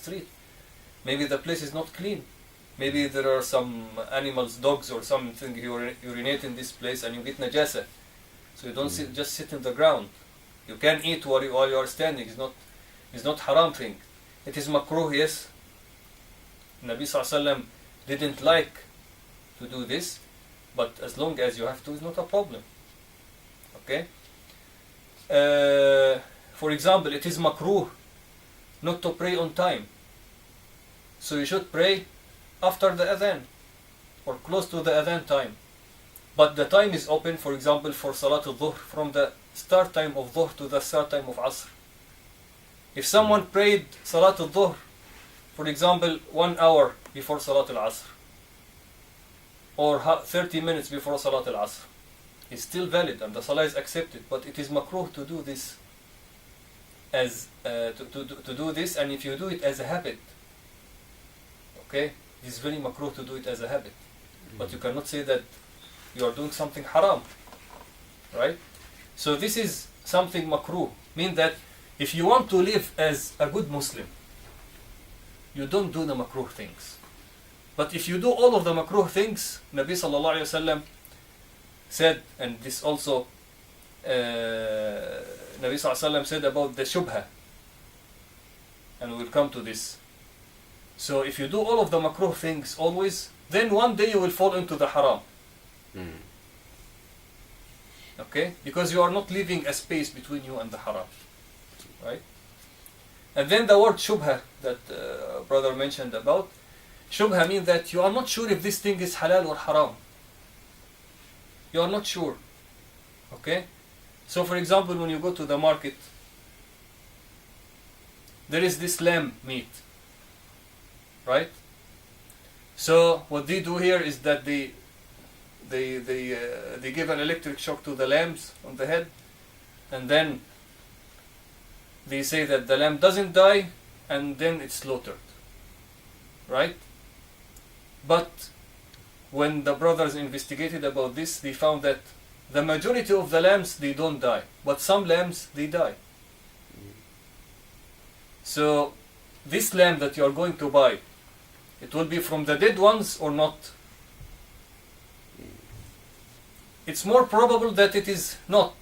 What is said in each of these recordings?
street. Maybe the place is not clean. Maybe there are some animals, dogs or something urinate in this place and you get najasa. So you don't just sit in the ground. You can eat while you are standing. It's not haram thing. It is makruh, yes. Nabi ﷺ didn't like to do this, but as long as you have to, it's not a problem. Okay? For example, it is makruh not to pray on time. So you should pray after the adhan or close to the adhan time. But the time is open, for example, for Salat al-Dhuhr from the start time of Dhuhr to the start time of Asr. If someone prayed Salat al-Dhuhr, for example, 1 hour before Salat al-Asr or 30 minutes before Salat al-Asr, it's still valid and the Salah is accepted, but it is makruh to do this as to do this, and if you do it as a habit, okay, it is very makruh to do it as a habit. But you cannot say that you are doing something haram, right? So this is something makruh, mean that if you want to live as a good Muslim, you don't do the makruh things. But if you do all of the makruh things, Nabi sallallahu alayhi wasallam said, and this also Nabi sallallahu alayhi wasallam said about the shubha, and we'll come to this. So if you do all of the makruh things always, then one day you will fall into the haram. Okay? Because you are not leaving a space between you and the haram. Right? And then the word shubha that brother mentioned about, shubha means that you are not sure if this thing is halal or haram. You are not sure. Okay? So for example, when you go to the market, there is this lamb meat. Right? So what they do here is that they give an electric shock to the lambs on the head, and then they say that the lamb doesn't die, and then it's slaughtered. Right? But when the brothers investigated about this, they found that the majority of the lambs, they don't die, but some lambs, they die. So this lamb that you are going to buy, it will be from the dead ones or not? It's more probable that it is not,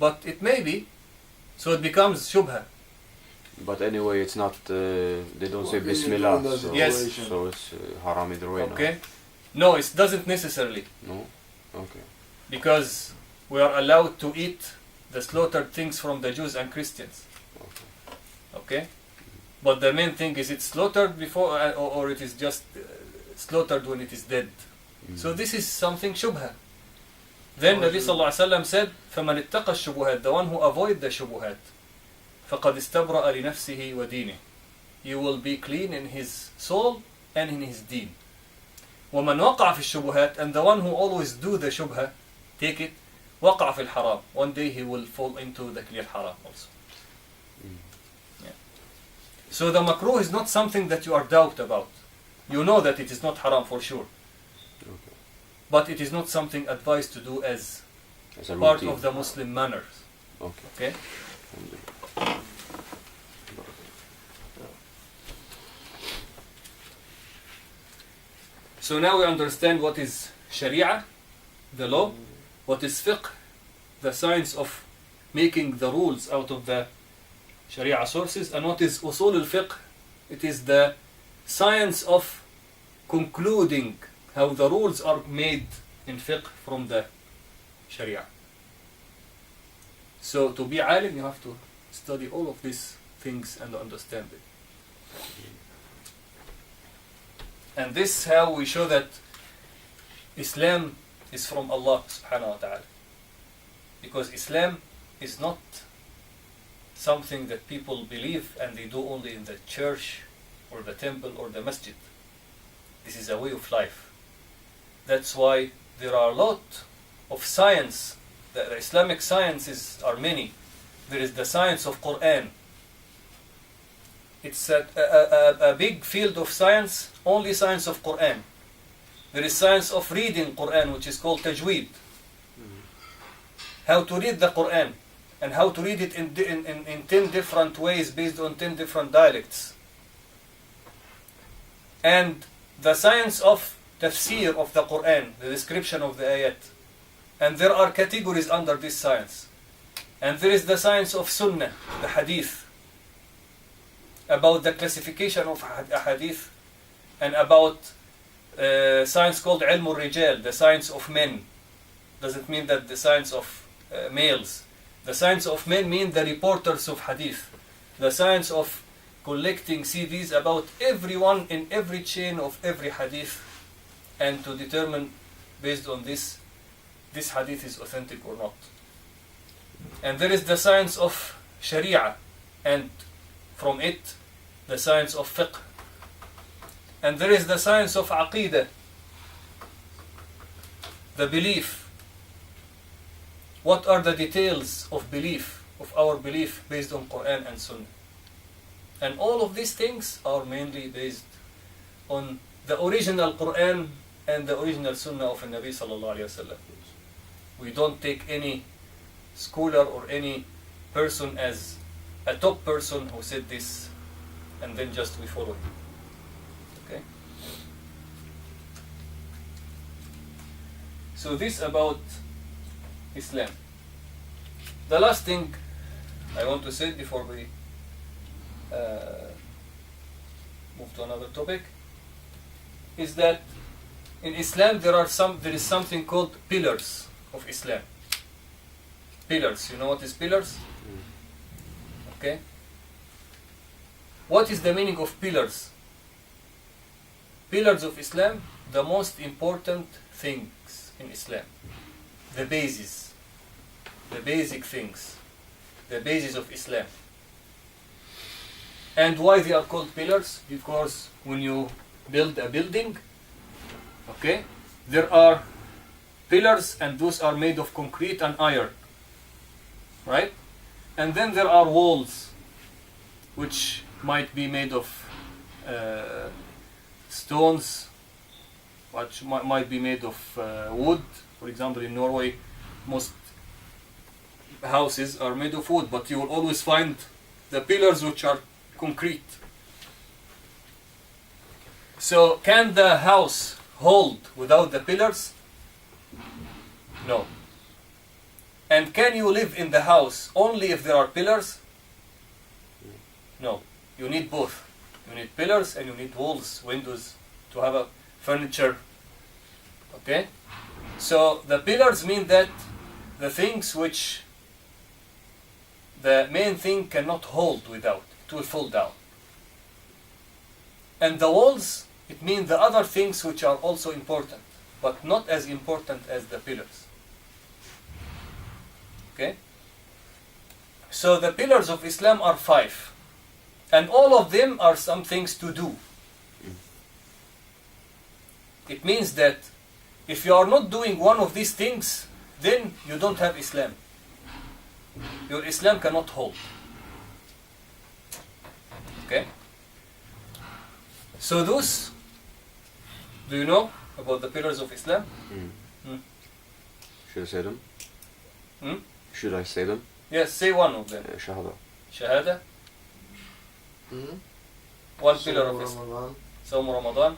but it may be, so it becomes shubha. But anyway, it's not, they don't say Bismillah, so, yes. So it's haram either way. Okay. No, it doesn't necessarily. No? Okay. Because we are allowed to eat the slaughtered things from the Jews and Christians. Okay? But the main thing is it's slaughtered before, or it is just slaughtered when it is dead. So this is something shubha. Then Nabi sallallahu alaihi wasallam said, فَمَنِ اتَّقَى الشُّبُهَاتِ, the one who avoid the shubuhat, فَقَدْ اسْتَبْرَأَ لِنَفْسِهِ وَدِينِهِ, he will be clean in his soul and in his deen. وَمَنْ وَقَعَ فِي الشُّبُهَاتِ, and the one who always do the shubha, take it, وَقَعَ فِي الْحَرَامِ, one day he will fall into the clear haram also. Yeah. So the makruh is not something that you are doubt about. You know that it is not haram for sure. Okay. But it is not something advised to do as a part routine of the Muslim manners. Okay. Okay? So now we understand what is Sharia, the law, what is Fiqh, the science of making the rules out of the Sharia sources, and what is Usul al-Fiqh, it is the science of concluding how the rules are made in Fiqh from the Sharia. So to be alim, you have to study all of these things and understand it. And this is how we show that Islam is from Allah subhanahu wa ta'ala. Because Islam is not something that people believe and they do only in the church or the temple or the masjid. This is a way of life. That's why there are a lot of science. The Islamic sciences are many. There is the science of Quran. It's a big field of science, only science of Quran. There is science of reading Quran, which is called tajweed. How to read the Quran. and how to read it in 10 different ways based on 10 different dialects. And the science of tafsir of the Quran, the description of the ayat. And there are categories under this science. And there is the science of sunnah, the hadith, about the classification of a hadith, and about science called ilm-rijal, the science of men. Doesn't mean that the science of males. The science of men mean the reporters of hadith. The science of collecting CDs about everyone in every chain of every hadith, and to determine based on this hadith is authentic or not. And there is the science of Sharia, and from it the science of Fiqh. And there is the science of Aqidah, the belief. What are the details of belief, of our belief based on Quran and Sunnah? And all of these things are mainly based on the original Quran and the original Sunnah of the Nabi sallallahu alayhi wa sallam. We don't take any scholar or any person as a top person who said this and then just we follow him. Okay? So this about Islam. The last thing I want to say before we move to another topic is that in Islam there is something called pillars of Islam. Pillars. You know what is pillars? Okay. What is the meaning of pillars? Pillars of Islam, the most important things in Islam. The basis. The basic things. The basis of Islam. And why they are called pillars? Because when you build a building, okay, there are pillars and those are made of concrete and iron. Right? And then there are walls which might be made of stones, which might be made of wood. For example, in Norway, most houses are made of wood, but you will always find the pillars which are concrete. So, can the house hold without the pillars? No. And can you live in the house only if there are pillars? No. You need both. You need pillars and you need walls, windows, to have a furniture. Okay? So the pillars mean that the things which the main thing cannot hold without, it will fall down. And the walls, it means the other things which are also important, but not as important as the pillars. Okay? So the pillars of Islam are 5. And all of them are some things to do. It means that if you are not doing one of these things, then you don't have Islam. Your Islam cannot hold. Okay? So those, do you know about the pillars of Islam? Should I say them? Should I say them? Yes, say one of them. Shahada. Shahada? One pillar of Islam. Sawm Ramadan.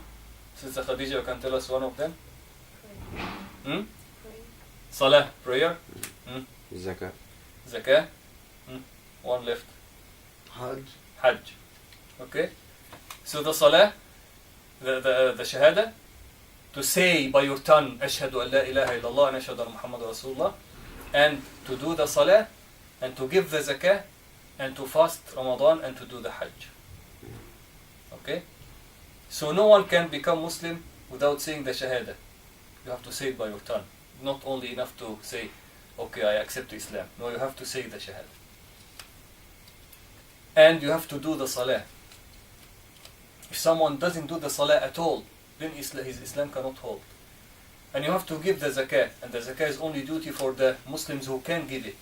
Sister Khadija, you can tell us one of them? Salah, prayer. Zakah. Zakah. One left. Hajj. Okay. So the Salah, the Shahada, to say by your tongue, Ashhadu an la ilaha illallah and Ashhadu anna Muhammad Rasulullah, and to do the Salah, and to give the Zakah, and to fast Ramadan, and to do the Hajj. Okay? So no one can become Muslim without saying the Shahada. You have to say it by your tongue. Not only enough to say, okay, I accept Islam. No, you have to say the Shahada. And you have to do the Salah. If someone doesn't do the Salah at all, then his Islam cannot hold. And you have to give the Zakah. And the Zakah is only duty for the Muslims who can give it.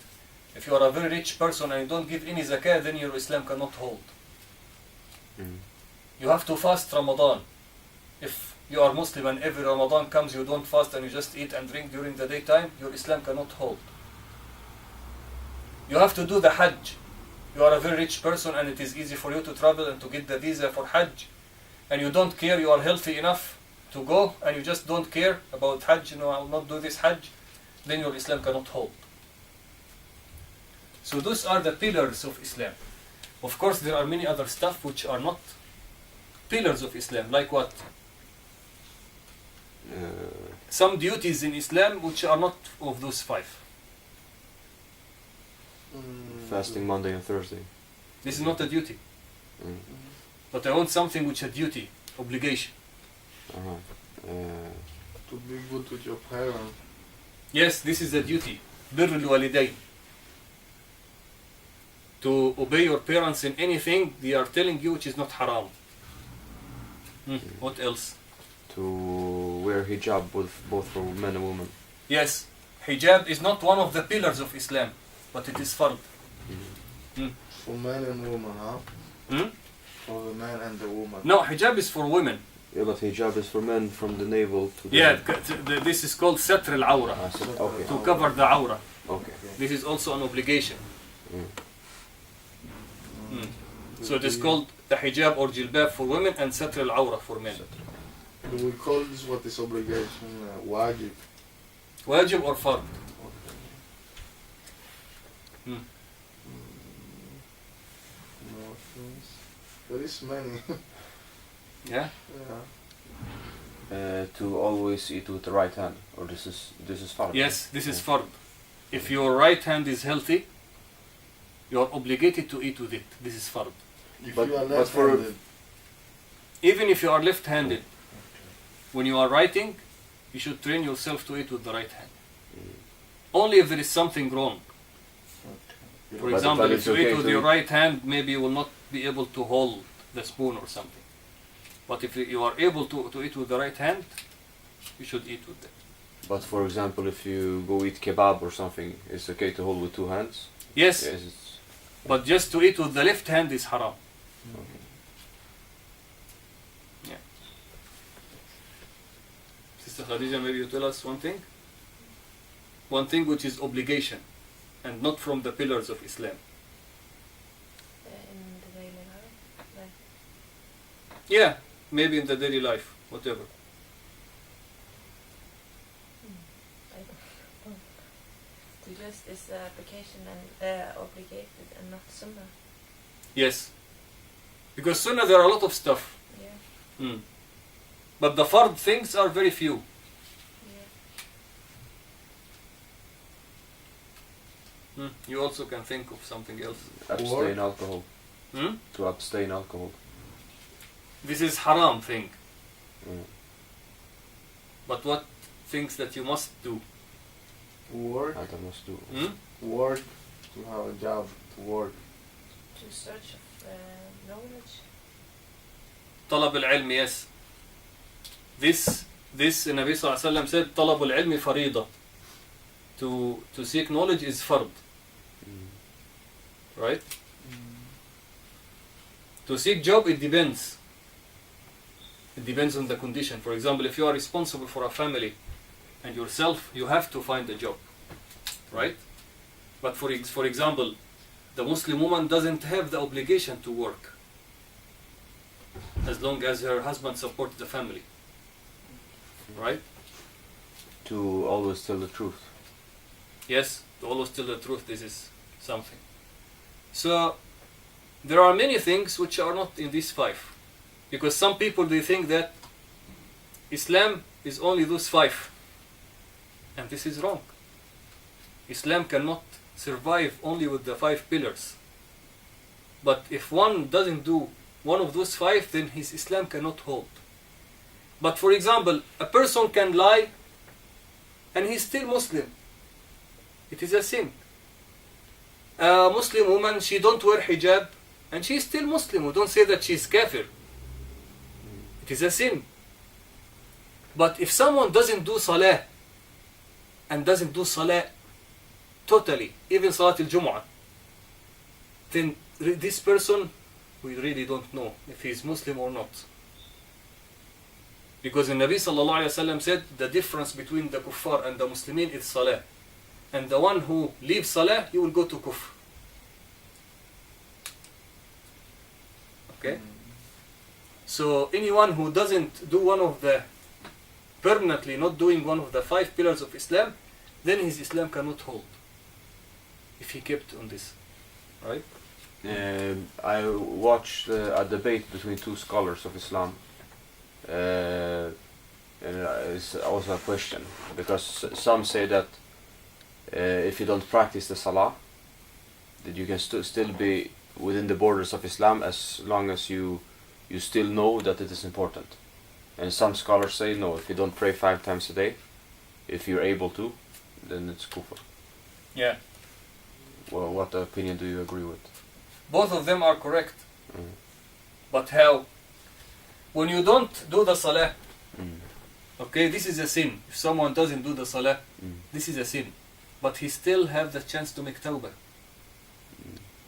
If you are a very rich person and you don't give any Zakah, then your Islam cannot hold. You have to fast Ramadan. If you are Muslim and every Ramadan comes, you don't fast and you just eat and drink during the daytime, your Islam cannot hold. You have to do the Hajj. You are a very rich person and it is easy for you to travel and to get the visa for Hajj. And you don't care, you are healthy enough to go, and you just don't care about Hajj, I will not do this Hajj, then your Islam cannot hold. So those are the pillars of Islam. Of course, there are many other stuff which are not pillars of Islam, like what? Some duties in Islam which are not of those 5. Fasting Monday and Thursday. This is not a duty. But I want something which is a duty, obligation. To be good with your parents. Yes, this is a duty. بر الوالدين. To obey your parents in anything they are telling you which is not haram. What else? To wear hijab both for men and women. Yes, hijab is not one of the pillars of Islam, but it is fard. For men and women, huh? For the man and the woman. No, hijab is for women. Yeah, but hijab is for men from the navel to the... Yeah, this is called satr al-awra. Okay. To cover the awra. Okay. This is also an obligation. So it is called the hijab or jilbab for women and satr al-awra for men. Do we call this what is obligation? Wajib. Wajib or fard? More things. There is many. Yeah? To always eat with the right hand, or this is fard. Yes, this is fard. If your right hand is healthy, you are obligated to eat with it. This is fard. If But- you are but for- left-handed, Even if you are left-handed, when you are writing, you should train yourself to eat with the right hand. Only if there is something wrong. For But example, it's if you okay eat with to your eat- right hand, maybe you will not be able to hold the spoon or something. But if you are able to eat with the right hand, you should eat with it. But for example, if you go eat kebab or something, it's okay to hold with 2 hands? Yes, Yes, it's... but just to eat with the left hand is haram. Yeah. Sister Khadija, maybe you tell us one thing? One thing which is obligation and not from the pillars of Islam. In the daily life. Yeah, maybe in the daily life, whatever. I don't know. To just is application and obligated and not sunnah. Yes. Because sunnah there are a lot of stuff. Yeah. But the fard things are very few. Yeah. You also can think of something else. Abstain alcohol. Hmm? To abstain alcohol. This is haram thing. Mm. But what things that you must do? work, That I must do. work, to have a job, to work. To search of knowledge. طلب العلم, yes. This Nabi Sallallahu Alaihi Wasallam said طلب العلم فريضة. To seek knowledge is fard. Right? To seek job, it depends. It depends on the condition. For example, if you are responsible for a family and yourself, you have to find a job. Right? But for example, the Muslim woman doesn't have the obligation to work as long as her husband supports the family. Right? To always tell the truth. Yes, to always tell the truth, this is something. So, there are many things which are not in these 5. Because some people, they think that Islam is only those 5. And this is wrong. Islam cannot survive only with the 5 pillars. But if one doesn't do one of those 5, then his Islam cannot hold. But for example, a person can lie and he's still Muslim. It is a sin. A Muslim woman, she don't wear hijab and she is still Muslim. We don't say that she is kafir. It is a sin. But if someone doesn't do salah and doesn't do salah totally, even Salat al-Jumu'ah, then this person, we really don't know if he is Muslim or not. Because the Nabi Sallallahu Alaihi Wasallam said the difference between the kuffar and the Muslimin is salah. And the one who leaves salah, he will go to kufr. Okay? So anyone who doesn't do one of the, permanently not doing one of the 5 pillars of Islam, then his Islam cannot hold. If he kept on this. Right? I watched a debate between 2 scholars of Islam. And it's also a question, because some say that if you don't practice the salah, that you can still be within the borders of Islam as long as you still know that it is important. And some scholars say no, if you don't pray 5 times a day, if you're able to, then it's kufr. Yeah. Well, what opinion do you agree with? Both of them are correct. But how? When you don't do the salah, okay, this is a sin. If someone doesn't do the salah, this is a sin. But he still have the chance to make tawbah.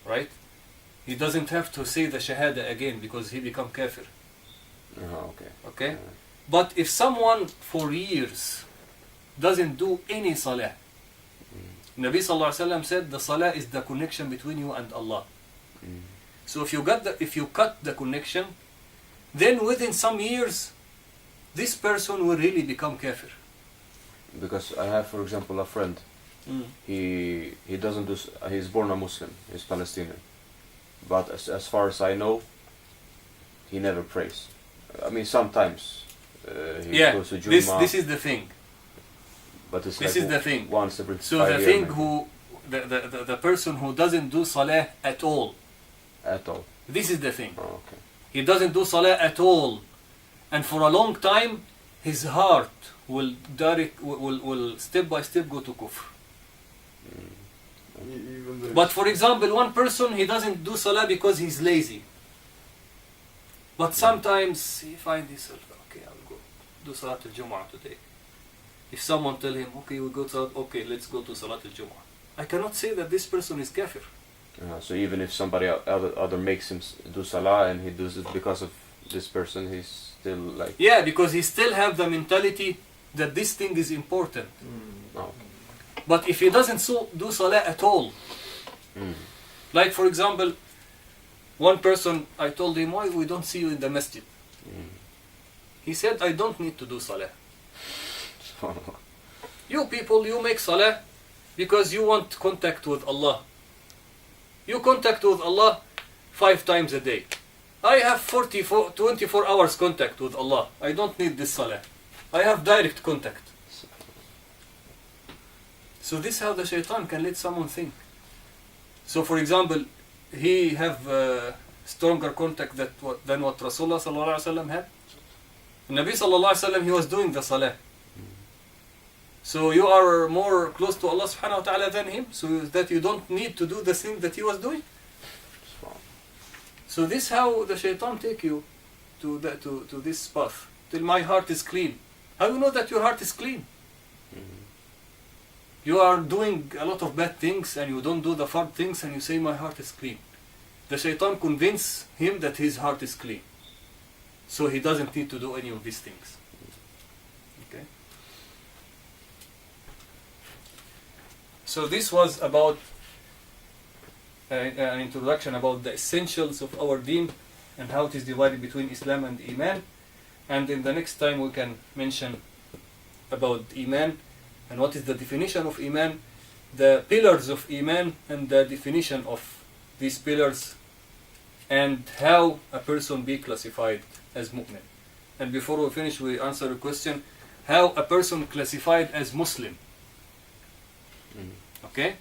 Right? He doesn't have to say the shahada again because he become kafir. Okay. Okay? But if someone for years doesn't do any salah, Nabi sallallahu alaihi wasallam said the salah is the connection between you and Allah. So if you cut the connection, then within some years, this person will really become kafir. Because I have, for example, a friend. He doesn't do. He's born a Muslim. He's Palestinian. But as far as I know, he never prays. I mean, sometimes he goes to Jummah. This is the thing. But it's this like is the thing. Once every 5 so years. the thing the person who doesn't do salah at all. At all. This is the thing. Oh, okay. He doesn't do salah at all, and for a long time, his heart will step by step go to kufr. But for example, one person, he doesn't do salah because he's lazy. But sometimes he finds himself, okay, I'll go do Salat al-Jumu'ah today. If someone tell him, okay, we go to Salat, okay, let's go to Salat al-Jumu'ah. I cannot say that this person is kafir. So even if somebody other makes him do salah and he does it because of this person, he's still like... Yeah, because he still have the mentality that this thing is important. Okay. But if he doesn't do salah at all, like for example, one person, I told him, why we don't see you in the masjid? He said, I don't need to do salah. You people, you make salah because you want contact with Allah. You contact with Allah 5 times a day. I have 24 hours contact with Allah. I don't need this salah. I have direct contact. So this is how the shaitan can let someone think. So for example, he have stronger contact than what Rasulullah sallallahu alaihi wasallam had. Nabi sallallahu alaihi wasallam, he was doing the salah. So you are more close to Allah subhanahu wa ta'ala than him, so that you don't need to do the thing that he was doing. So this is how the shaitan take you to this path. Till my heart is clean. How do you know that your heart is clean? You are doing a lot of bad things and you don't do the fard things and you say my heart is clean. The shaitan convince him that his heart is clean. So he doesn't need to do any of these things. Okay? So this was about an introduction about the essentials of our deen and how it is divided between Islam and Iman. And in the next time we can mention about Iman and what is the definition of Iman, the pillars of Iman and the definition of these pillars, and how a person be classified as mu'min. And before we finish, we answer a question, how a person classified as Muslim. Okay?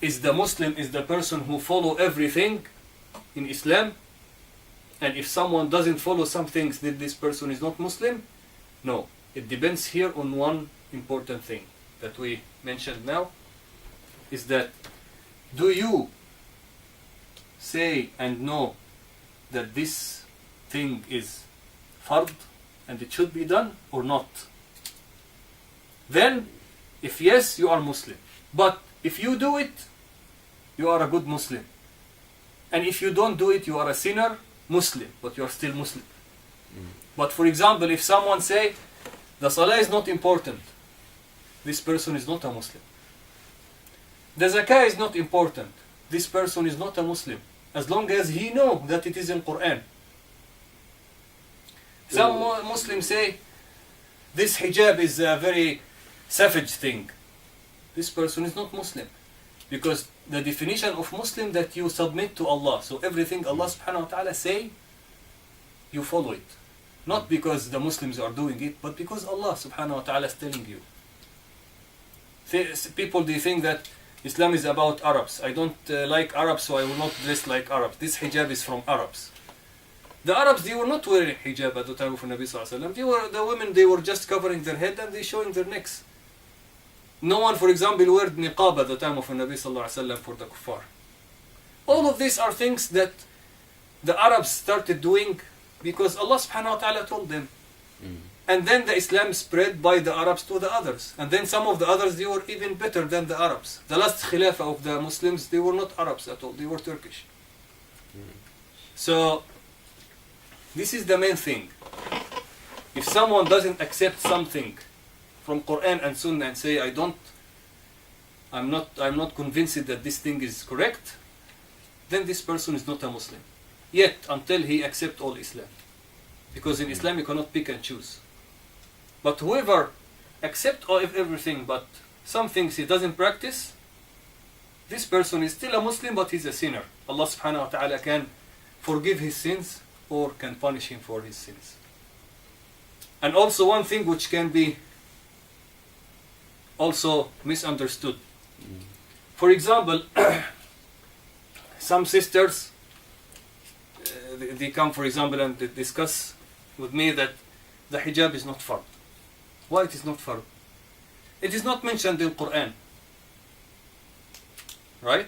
Is the Muslim is the person who follow everything in Islam? And if someone doesn't follow some things, then this person is not Muslim? No. It depends here on one important thing that we mentioned now, is that do you say and know that this thing is fard and it should be done or not? Then, if yes, you are Muslim. But if you do it, you are a good Muslim. And if you don't do it, you are a sinner, Muslim, but you are still Muslim. But for example, if someone say, the salah is not important, this person is not a Muslim. The zakah is not important, this person is not a Muslim. as long as he know that it is in Quran. Some Muslims say this hijab is a very savage thing. This person is not Muslim, because the definition of Muslim that you submit to Allah. So everything Allah subhanahu wa ta'ala say, you follow it. Not because the Muslims are doing it, but because Allah subhanahu wa ta'ala is telling you. People, they think that Islam is about Arabs. I don't like Arabs, so I will not dress like Arabs. This hijab is from Arabs. The Arabs, they were not wearing hijab at the time of Nabi sallallahu alaihi wasallam. The women, they were just covering their head and they showing their necks. No one, for example, wore niqab at the time of Nabi sallallahu alaihi wasallam for the kuffar. All of these are things that the Arabs started doing because Allah subhanahu wa ta'ala told them. And then the Islam spread by the Arabs to the others. And then some of the others, they were even better than the Arabs. The last Khilafah of the Muslims, they were not Arabs at all. They were Turkish. So, this is the main thing. If someone doesn't accept something from Quran and Sunnah and say, I'm not convinced that this thing is correct, then this person is not a Muslim. Yet, until he accepts all Islam. Because in Islam you cannot pick and choose. But whoever accepts everything, but some things he doesn't practice, this person is still a Muslim, but he's a sinner. Allah subhanahu wa ta'ala can forgive his sins or can punish him for his sins. And also one thing which can be also misunderstood. For example, some sisters, they come, for example, and they discuss with me that the hijab is not fard. Why it is not fard? It is not mentioned in Quran. Right?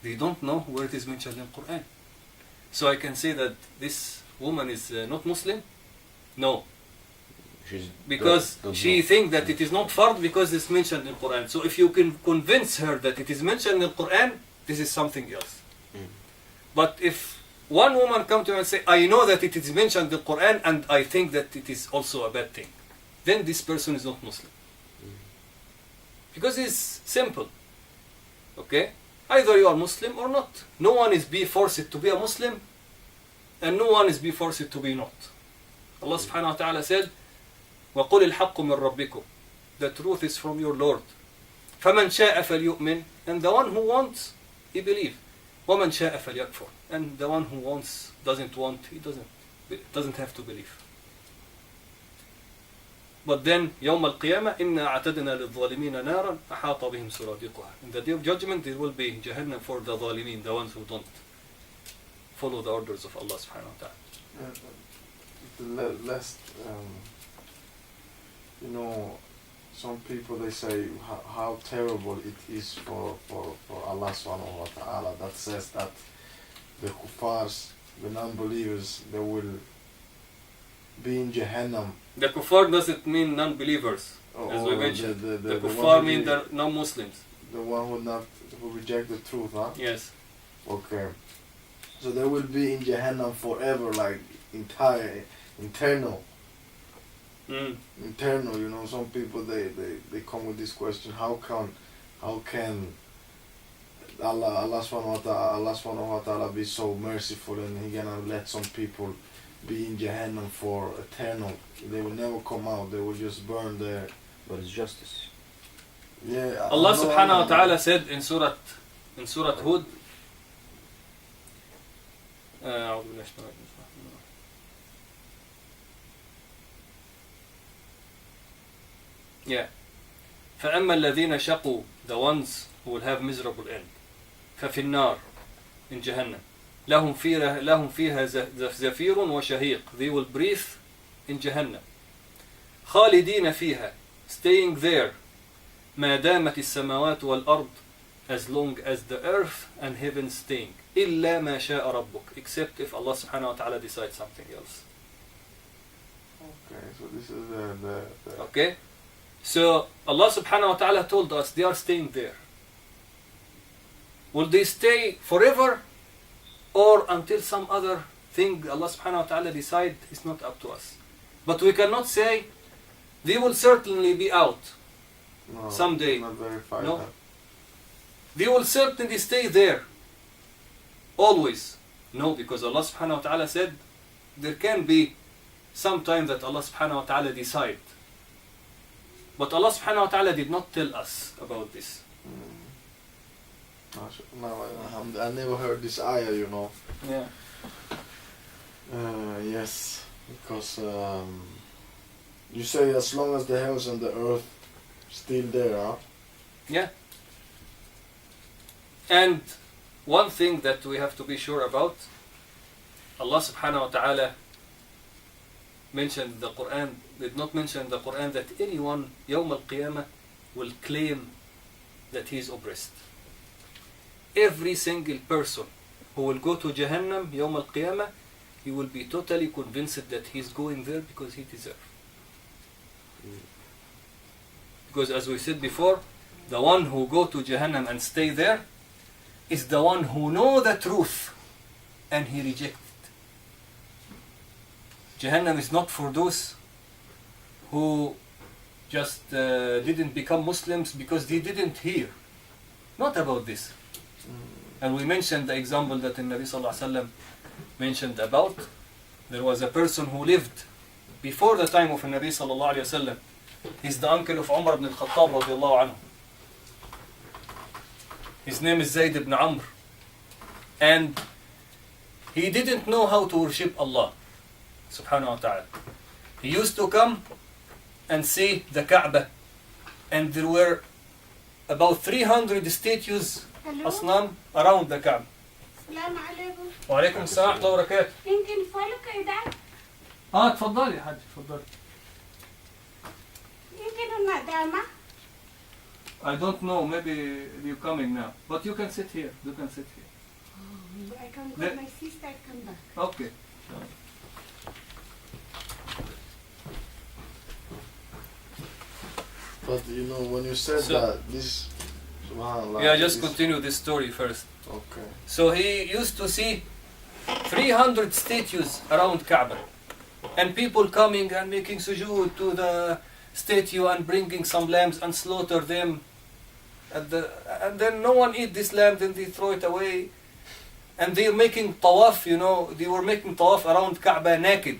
They don't know where it is mentioned in Quran. So I can say that this woman is not Muslim? No. Because she thinks that it is not fard because it's mentioned in Quran. So if you can convince her that it is mentioned in Quran, this is something else. But if one woman comes to me and say, I know that it is mentioned in the Quran and I think that it is also a bad thing, then this person is not Muslim. Because it's simple. Okay? Either you are Muslim or not. No one is being forced to be a Muslim and no one is being forced to be not. Allah subhanahu wa ta'ala said, وَقُلِ الْحَقُّ مِنْ رَبِّكُمْ. The truth is from your Lord. فَمَنْ شَاءَ فَلْيُؤْمِنْ. And the one who wants, he believes. وَمَنْ شَاءَ فَلْيَكْفُرْ. And the one who wants, doesn't want, he doesn't have to believe. But then, يوم القيامة إنا أعتدنا للظالمين نارا أحاط بهم سرادقها. In the day of judgment, there will be Jahannam for the ظالمين, the ones who don't follow the orders of Allah subhanahu wa ta'ala. Last, some people, they say how terrible it is for Allah subhanahu wa ta'ala, that says that the kuffars, the non-believers, they will be in Jahannam. The kuffar doesn't mean non-believers, as we mentioned. The kuffar mean the non-Muslims. The one who reject the truth, huh? Yes. Okay. So they will be in Jahannam forever, like internal. Internal, some people they come with this question: how can Allah subhanahu wa ta'ala be so merciful and He gonna let some people be in Jahannam for eternal? They will never come out. They will just burn there. But it's justice. Yeah. Allah subhanahu wa ta'ala said in Surah Hud. Yeah. فأما الذين شقوا, the ones who will have miserable end. ففي النار, in Jahannam. لهم فيها زفير وشهيق. They will breathe in Jahannam. خالدين فيها, staying there. ما دامت السماوات والأرض, as long as the earth and heaven staying. إلا ما شاء ربك, except if Allah subhanahu wa ta'ala decides something else. Okay, so this is the Okay? So Allah subhanahu wa ta'ala told us they are staying there. Will they stay forever or until some other thing Allah subhanahu wa ta'ala decide is not up to us? But we cannot say they will certainly be out someday. Not verify No. that. They will certainly stay there. Always. No, because Allah subhanahu wa ta'ala said there can be some time that Allah subhanahu wa ta'ala decide. But Allah subhanahu wa ta'ala did not tell us about this. No, I never heard this ayah, you know. Yeah. Yes, because you say as long as the heavens and the earth still there, huh? Yeah. And one thing that we have to be sure about, Allah subhanahu wa ta'ala mentioned in the Quran, did not mention in the Quran that anyone Yawm al-Qiyamah will claim that he is oppressed. Every single person who will go to Jahannam Yawm al-Qiyamah, he will be totally convinced that he is going there because he deserves. Because as we said before, the one who go to Jahannam and stay there is the one who know the truth and he reject it. Jahannam is not for those who just didn't become Muslims because they didn't hear. Not about this. And we mentioned the example that the Nabi Sallallahu Alaihi Wasallam mentioned about. There was a person who lived before the time of the Nabi Sallallahu Alaihi Wasallam. He's the uncle of Umar ibn al-Khattab radiallahu anhu. His name is Zayd ibn Amr. And he didn't know how to worship Allah subhanahu wa ta'ala. He used to come and see the Kaaba. And there were about 300 statues, asnam, around the Kaaba. السلام عليكم. وعليكم السلام ورحمة الله وبركاته. يمكن فولك إذا تفضلي يا حاج تفضلي. يمكن هنا دامة. I don't know, maybe you're coming now. But you can sit here. You can sit here. I can The- call my sister and come back. Okay. But you know, when you said So- that, this, subhanAllah. Yeah, just this- continue this story first. Okay. So he used to see 300 statues around Kaaba. And people coming and making sujood to the statue and bringing some lambs and slaughter them. And then no one eat this lamb, then they throw it away. And they're making tawaf, you know, they were making tawaf around Kaaba naked.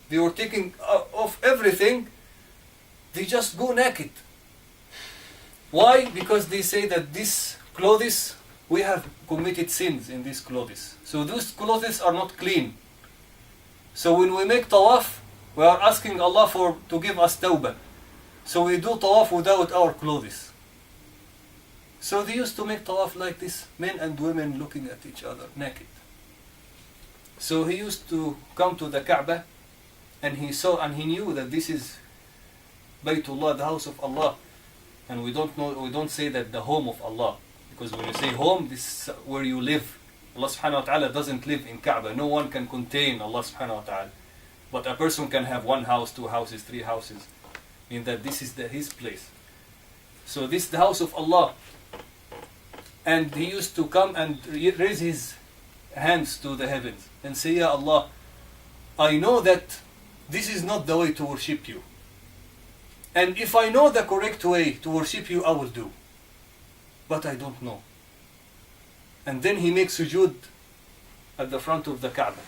They were taking off everything. They just go naked. Why? Because they say that these clothes, we have committed sins in these clothes. So those clothes are not clean. So when we make tawaf, we are asking Allah to give us tawbah. So we do tawaf without our clothes. So they used to make tawaf like this, men and women looking at each other naked. So he used to come to the Kaaba and he saw and he knew that this is Baytullah, the house of Allah. And we don't say that the home of Allah. Because when you say home, this is where you live. Allah subhanahu wa ta'ala doesn't live in Kaaba. No one can contain Allah subhanahu wa ta'ala. But a person can have one house, two houses, three houses. Mean that this is his place. So this is the house of Allah. And he used to come and raise his hands to the heavens and say, Ya Allah, I know that this is not the way to worship you. And if I know the correct way to worship you, I will do. But I don't know. And then he makes sujood at the front of the Kaaba.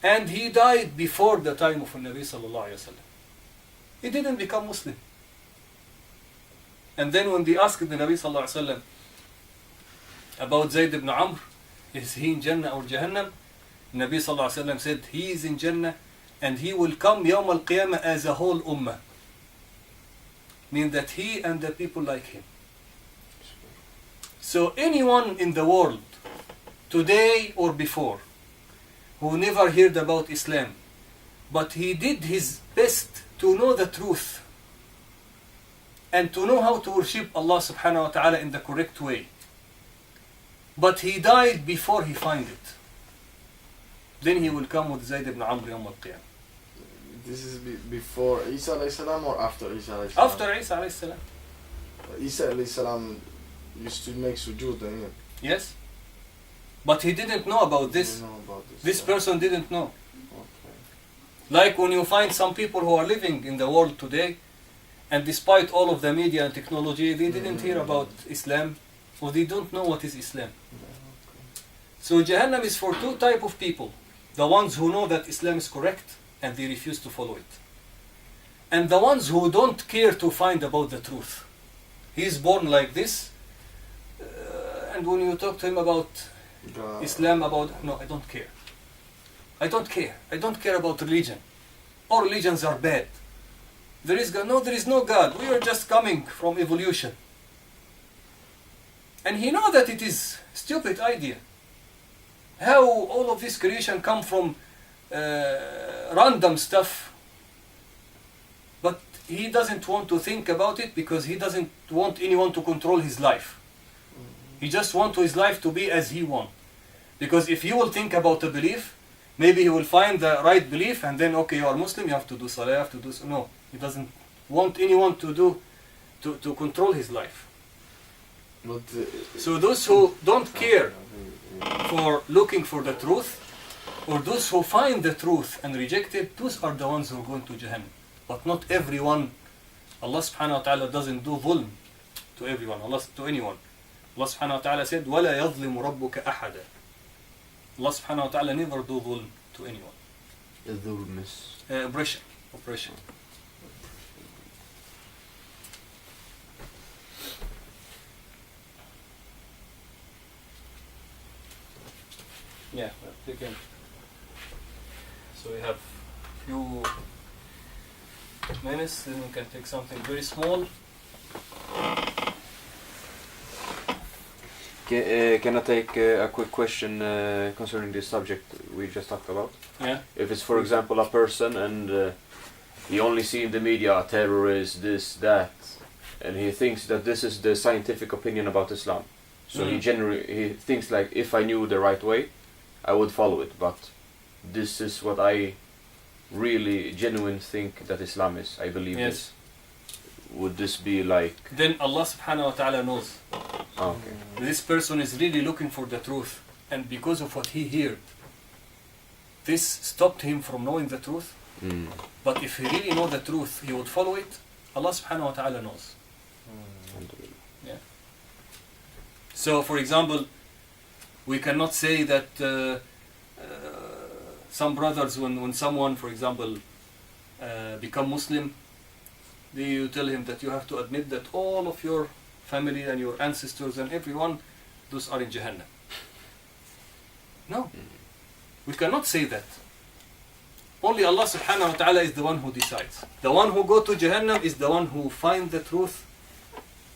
And he died before the time of the Nabi sallallahu alayhi wa sallam. He didn't become Muslim. And then when they asked the Nabi sallallahu alayhi wa sallam about Zayd ibn Amr, is he in Jannah or Jahannam? Nabi sallallahu alayhi wa sallam said, he is in Jannah and he will come Yawm al-Qiyamah as a whole ummah. Mean that he and the people like him. So anyone in the world, today or before, who never heard about Islam, but he did his best to know the truth and to know how to worship Allah subhanahu wa ta'ala in the correct way, but he died before he find it, then he will come with Zayd ibn Amr Yawm al-Qiyamah. This is before Isa alayhi salam or after Isa alayhi salam? After Isa alayhi salam. Isa alayhi salam used to make sujood, didn't it? Yes. But he didn't know about this. Didn't know about this. This person didn't know. Okay. Like when you find some people who are living in the world today, and despite all of the media and technology, they didn't hear about Islam, or they don't know what is Islam. Yeah. So Jahannam is for two type of people. The ones who know that Islam is correct and they refuse to follow it. And the ones who don't care to find about the truth. He is born like this, and when you talk to him about Islam, no, I don't care. I don't care. I don't care about religion. All religions are bad. There is no God. We are just coming from evolution. And he knows that it is stupid idea. How all of this creation come from random stuff, but he doesn't want to think about it because he doesn't want anyone to control his life. He just wants his life to be as he wants. Because if he will think about a belief, maybe he will find the right belief and then, okay, you are Muslim, you have to do salah, you have to do... No, he doesn't want anyone to control his life. But, So those who don't care for looking for the truth, or those who find the truth and reject it, those are the ones who are going to Jahannam. But not everyone. Allah subhanahu wa ta'ala doesn't do dhulm to everyone, to anyone. Allah subhanahu wa ta'ala said, وَلَا يَظْلِمُ رَبُّكَ أَحَدًا. Allah subhanahu wa ta'ala never do dhulm to anyone. الظلم is Oppression. Yeah, again. So we have few minutes, then we can take something very small. Can I take a quick question concerning this subject we just talked about? Yeah. If it's, for example, a person and he only see in the media a terrorist, this, that, and he thinks that this is the scientific opinion about Islam. So he thinks like, if I knew the right way, I would follow it. But this is what I really genuinely think that Islam is. I believe this. Would this be like... Then Allah subhanahu wa ta'ala knows. Okay. This person is really looking for the truth. And because of what he heard, this stopped him from knowing the truth. But if he really know the truth, he would follow it. Allah subhanahu wa ta'ala knows. Yeah. So for example, we cannot say that some brothers, when someone, for example, become Muslim, you tell him that you have to admit that all of your family and your ancestors and everyone, those are in Jahannam. No, we cannot say that. Only Allah subhanahu wa ta'ala is the one who decides. The one who go to Jahannam is the one who find the truth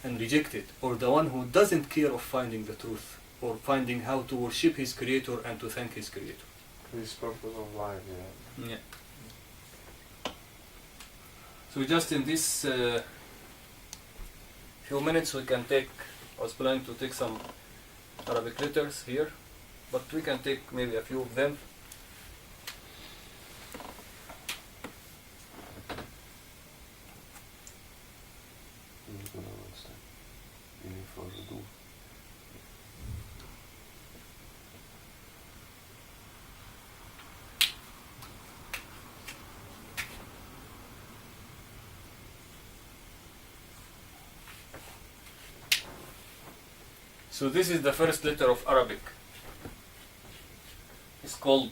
and reject it, or the one who doesn't care of finding the truth, or finding how to worship his creator and to thank his creator. His purpose of life, Yeah. So just in this few minutes we can take, I was planning to take some Arabic letters here, but we can take maybe a few of them. So this is the first letter of Arabic. It's called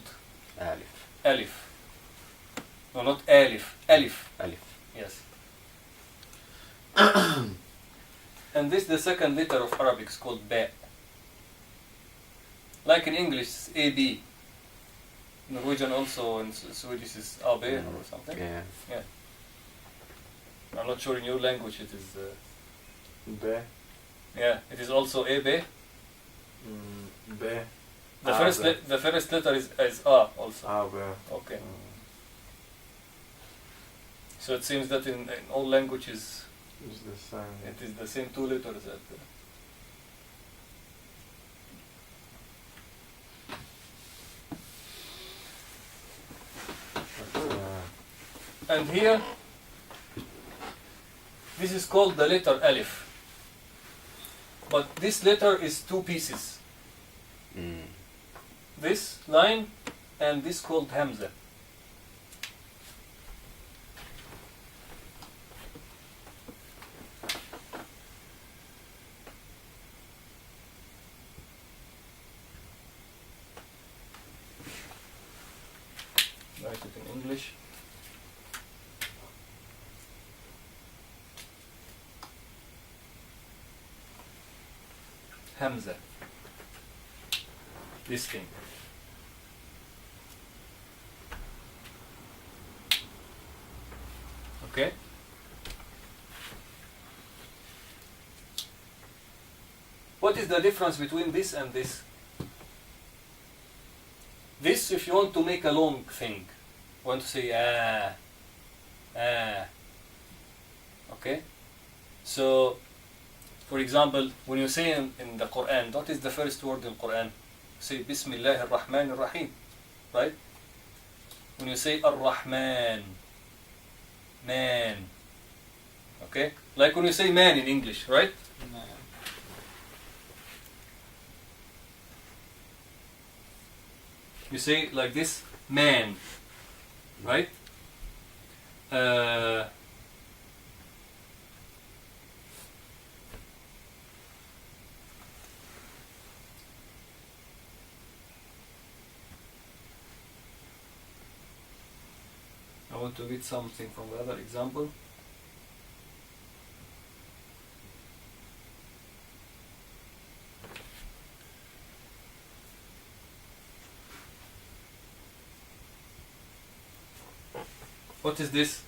Alif. Alif. No, not Alif. Alif. Alif. Yes. And this the second letter of Arabic is called Ba. Like in English, it's AB. Norwegian also, and Swedish is AB or something. Yeah. I'm not sure in your language it is. Be. Yeah, it is also AB. Be. The first letter is A also. Be. Okay. So it seems that in all languages It's the same. it is the same two letters. And here, this is called the letter Alif. But this letter is two pieces. This line and this called Hamza. write it in English. Hamza. This thing. Okay? What is the difference between this and this? This, if you want to make a long thing, want to say okay? So, for example, when you say in the Quran, what is the first word in Quran? Say Bismillah ar-Rahman ar-Rahim, right? When you say ar-Rahman, man, okay? Like when you say man in English, right? You say like this, man, right? I want to read something from the other example. What is this?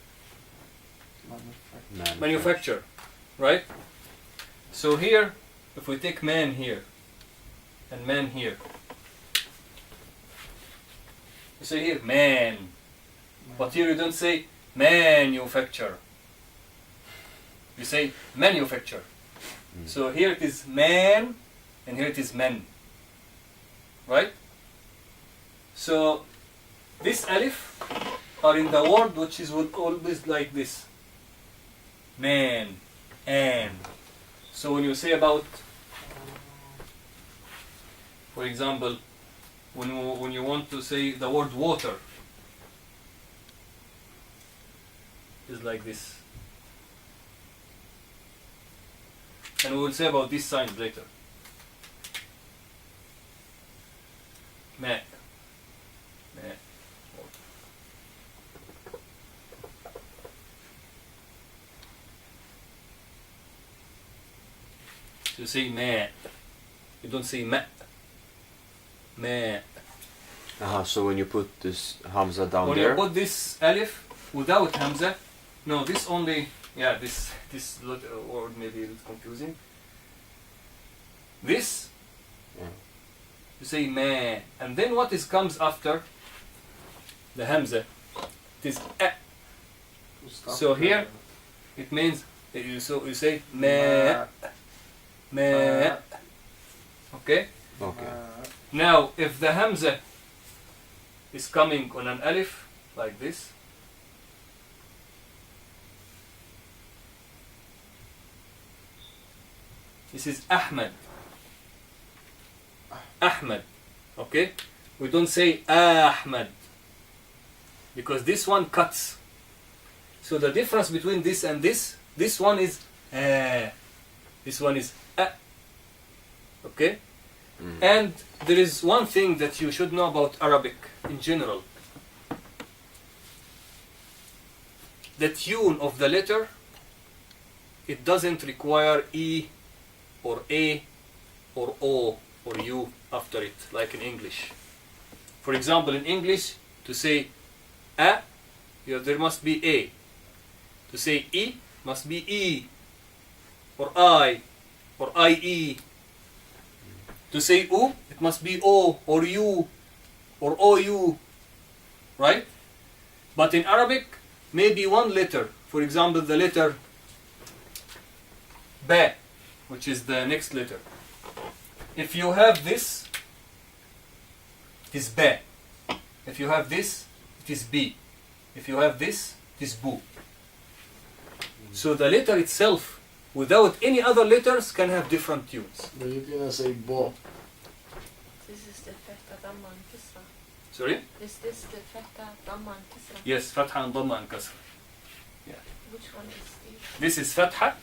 Manufacture, right? So here, if we take man here and man here, you say here man, but here you don't say manufacture. You say manufacture. So here it is man and here it is men, right? So this alif are in the word which is always like this, man, and. So when you say about, for example, when you want to say the word water, is like this. And we will say about these signs later. Ma. Ma. So you say ma. You don't say ma. Ma. So when you put this Hamza down when there, you put this alif without Hamza, no, this only, yeah, this word maybe is confusing. This, you say ma, and then what comes after the Hamza? It is a. So here, it means you say ma, ma. Okay. okay. Now, if the Hamza is coming on an alif like this, this is Ahmad. Ahmad. Okay? We don't say Ahmad because this one cuts. So the difference between this and this one is this one is okay? And there is one thing that you should know about Arabic in general. The tune of the letter, it doesn't require E or A or O or U after it, like in English. For example, in English, to say A, there must be A. To say E, must be E or I or IE. To say U, it must be O or U or OU, right? But in Arabic, maybe one letter, for example, the letter Ba, which is the next letter. If you have this, it is Ba. If you have this, it is B. If you have this, it is Bu. So the letter itself, without any other letters, can have different tunes. But you cannot say bo. This is the Fatha, Dhamma and Kisra. Sorry? Is this the Fatha, Dhamma and Kisra? Yes, Fatha and Dhamma and Kasra. Which one is this? This is Fatha.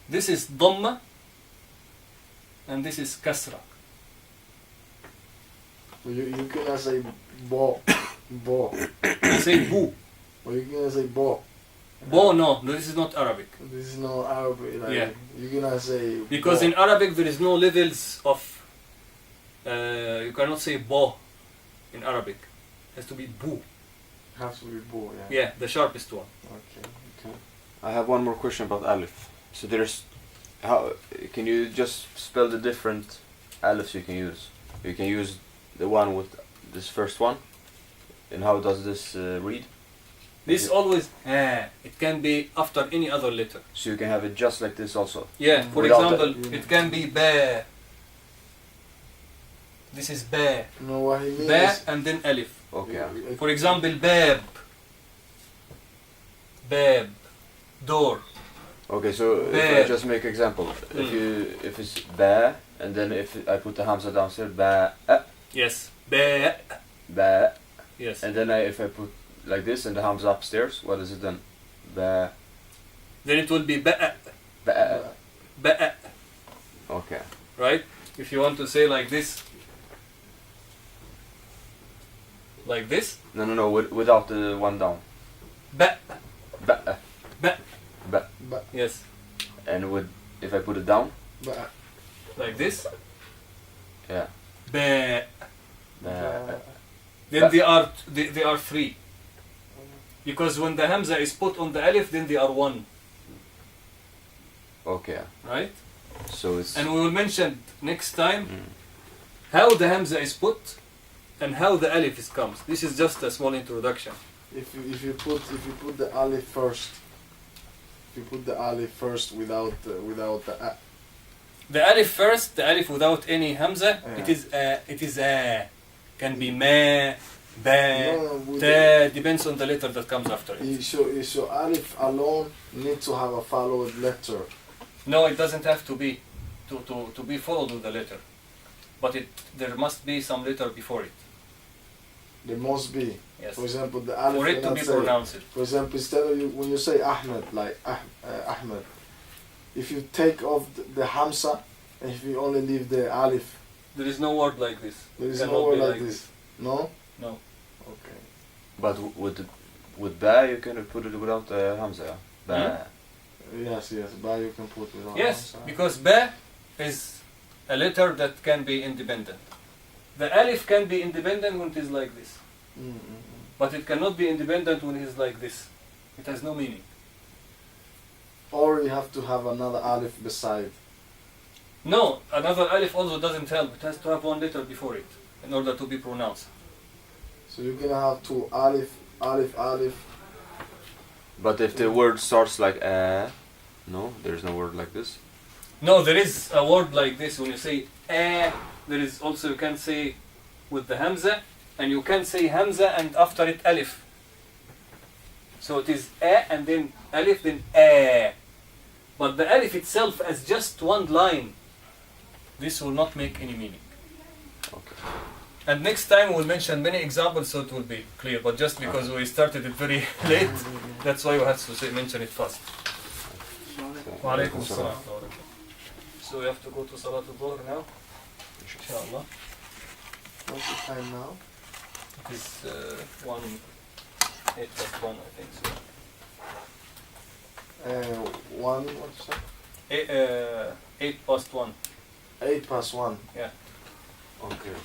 This is Dhamma. And this is Kasra. You cannot say bo, bo. You say boo. Or you cannot say bo. Bo, no, this is not Arabic. This is no Arabic. Like, Yeah. You cannot say. Because bo. in Arabic there is no levels of. You cannot say bo in Arabic. It has to be boo. Has to be bo. Yeah. Yeah, the sharpest one. Okay. I have one more question about alif. So there's, how can you just spell the different alifs you can use? You can use the one with this first one, and how does this read? This always it can be after any other letter. So you can have it just like this also. Yeah, for Without example, it can be ba. This is ba. You know what he means? Ba and then alif. Okay. For example, bab. Bab. Door. Okay, so if Ba. I just make example, if it's ba, and then if I put the hamza downstairs, ba, Yes. Ba. ba, Yes. and then if I put like this and the hamza upstairs, what is it then? Ba, Then it will be ba. ba. Ba. Okay. Right? If you want to say like this. Like this. No, without the one down. Ba. Ba, Ba. ba, Ba, Yes. and if I put it down, ba, Like this. yeah. Ba. Ba. Then Ba. they are three. Because when the hamza is put on the alif, then they are one. Okay. Right? So it's. And we will mention next time Mm. how the hamza is put and how the alif is comes. This is just a small introduction. If you put the alif first, if you put the alif first without the a, The alif first, the alif without any hamza, Yeah. it is can be ma, ba, No, with ta, depends on the letter that comes after it. so alif alone need to have a followed letter. No, it doesn't have to be to be followed with the letter, but there must be some letter before it. There must be. Yes, For example, the alif for it to cannot be say- pronounced. For example, instead of when you say Ahmed, like Ahmed, if you take off the hamza and if you only leave the alif, There is no word like this. there is Cannot no word be like this. No. No. Okay. But with ba, you can put it without the hamza. Yeah? Ba. Yes. Ba you can put without Yes, hamza. because ba is a letter that can be independent. The alif can be independent when it is like this, but it cannot be independent when it is like this. It has no meaning. Or you have to have another alif beside. No, another alif also doesn't help. It has to have one letter before it in order to be pronounced. So you're gonna have two alif. But if the word starts like no, there's no word like this. No, there is a word like this when you say there is also, you can say with the hamza, and you can say hamza and after it alif. So it is and then alif, then but the alif itself as just one line, this will not make any meaning. Okay. And next time we'll mention many examples so it will be clear, but just because we started it very late, that's why we have to mention it fast. Wa alaikum assalam. So we have to go to Salat al-Dhuhr now, inshallah. What's the time now? It is 8:1, I think so. 1. What's that? 8:1. 8:1. Yeah. Okay.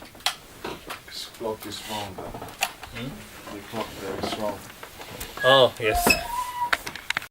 This clock is wrong. Hmm? The clock there is wrong. Oh, yes.